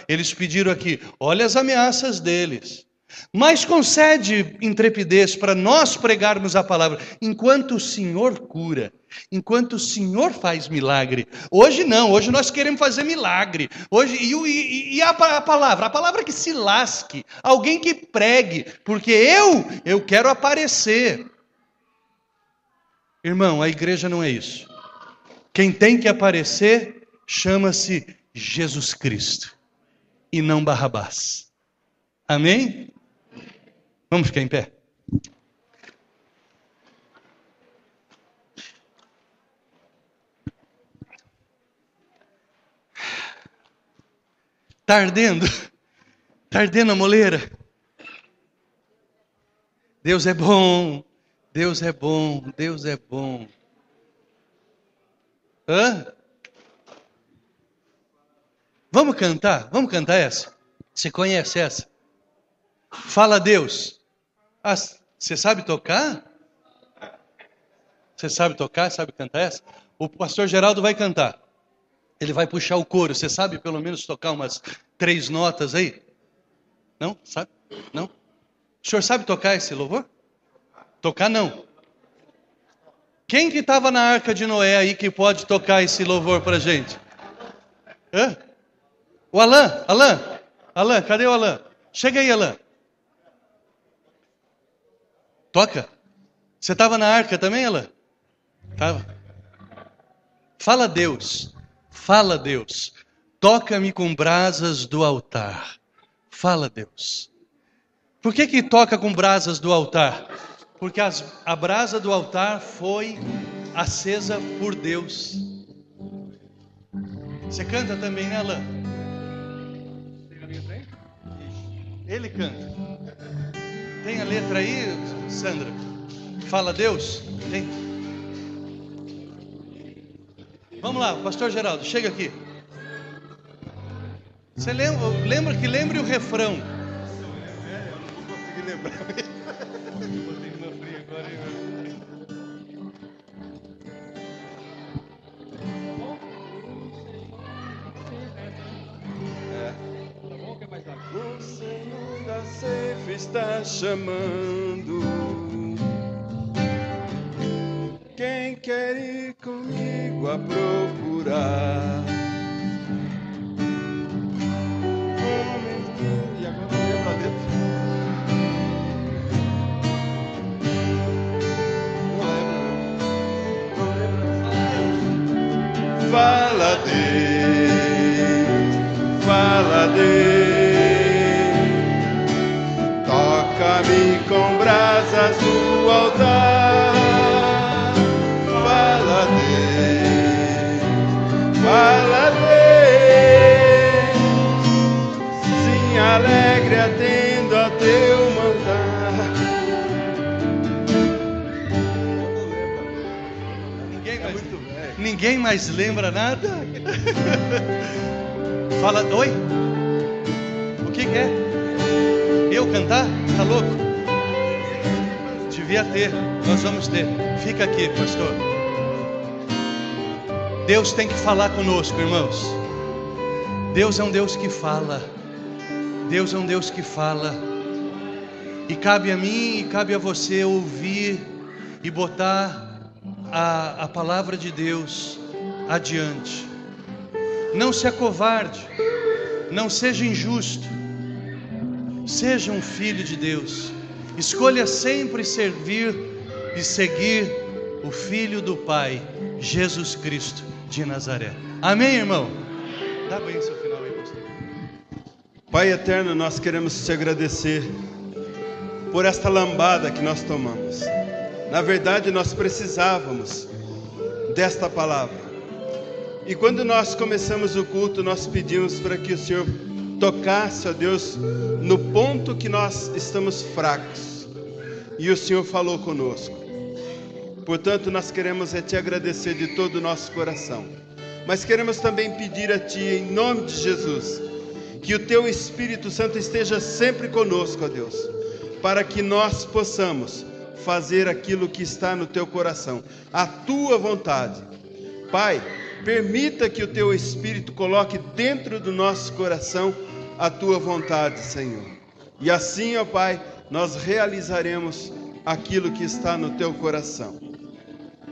eles pediram aqui, olha as ameaças deles, mas concede intrepidez para nós pregarmos a palavra, enquanto o Senhor cura, enquanto o Senhor faz milagre. Hoje não, hoje nós queremos fazer milagre. Hoje, e a palavra que se lasque, alguém que pregue, porque eu quero aparecer. Irmão, a igreja não é isso. Quem tem que aparecer chama-se Jesus Cristo e não Barrabás. Amém? Vamos ficar em pé. Está ardendo? Está ardendo a moleira? Deus é bom. Deus é bom, Deus é bom. Hã? Vamos cantar essa? Você conhece essa? Fala a Deus. Ah, você sabe tocar? Você sabe tocar, sabe cantar essa? O pastor Geraldo vai cantar. Ele vai puxar o coro. Você sabe pelo menos tocar umas 3 notas aí? Não? Sabe? Não? O senhor sabe tocar esse louvor? Tocar não. Quem que estava na Arca de Noé aí que pode tocar esse louvor pra gente? Hã? O Alain, cadê o Alain? Chega aí, Alain. Toca. Você estava na Arca também, Alain? Tava. Fala a Deus. toca-me com brasas do altar. Fala, Deus. Por que toca com brasas do altar? Porque a brasa do altar foi acesa por Deus. Você canta também, né, Alain? Ele canta. Tem a letra aí, Sandra? Fala, Deus? Tem? Vamos lá, pastor Geraldo, chega aqui. Você lembre o refrão. Eu não consegui lembrar. O Senhor da ceifa está chamando. Quem quer ir comigo a procurar? E agora olha pra dentro. Não lembro. Fala, Deus. Fala, Deus. Toca-me com brasas do altar. Fala, Deus. Fala, Deus. Sim, alegre atendo a teu mandar. Ninguém mais lembra nada? Fala, oi? O que é? Eu cantar? Tá louco? Devia ter, nós vamos ter. Fica aqui, pastor. Deus tem que falar conosco, irmãos. Deus é um Deus que fala. Deus é um Deus que fala. E cabe a mim e cabe a você ouvir e botar a palavra de Deus adiante. Não se acovarde. Não seja injusto. Seja um filho de Deus. Escolha sempre servir e seguir o Filho do Pai, Jesus Cristo de Nazaré. Amém, irmão? Dá bem seu final aí, pastor. Pai eterno, nós queremos te agradecer por esta lambada que nós tomamos. Na verdade, nós precisávamos desta palavra. E quando nós começamos o culto, nós pedimos para que o Senhor tocasse, ó Deus, no ponto que nós estamos fracos. E o Senhor falou conosco. Portanto, nós queremos te agradecer de todo o nosso coração. Mas queremos também pedir a Ti, em nome de Jesus, que o Teu Espírito Santo esteja sempre conosco, ó Deus, para que nós possamos fazer aquilo que está no Teu coração, a Tua vontade. Pai, permita que o Teu Espírito coloque dentro do nosso coração a Tua vontade, Senhor. E assim, ó Pai, nós realizaremos aquilo que está no Teu coração.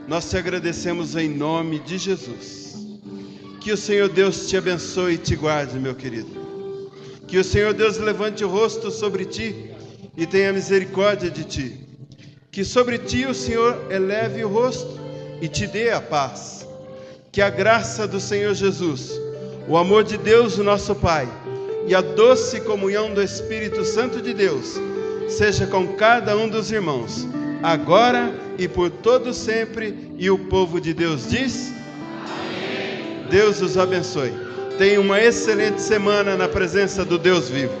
Nós te agradecemos em nome de Jesus. Que o Senhor Deus te abençoe e te guarde, meu querido. Que o Senhor Deus levante o rosto sobre ti e tenha misericórdia de ti. Que sobre ti o Senhor eleve o rosto e te dê a paz. Que a graça do Senhor Jesus, o amor de Deus, o nosso Pai, e a doce comunhão do Espírito Santo de Deus, seja com cada um dos irmãos, agora e por todo sempre. E o povo de Deus diz: amém. Deus os abençoe. Tenha uma excelente semana na presença do Deus vivo.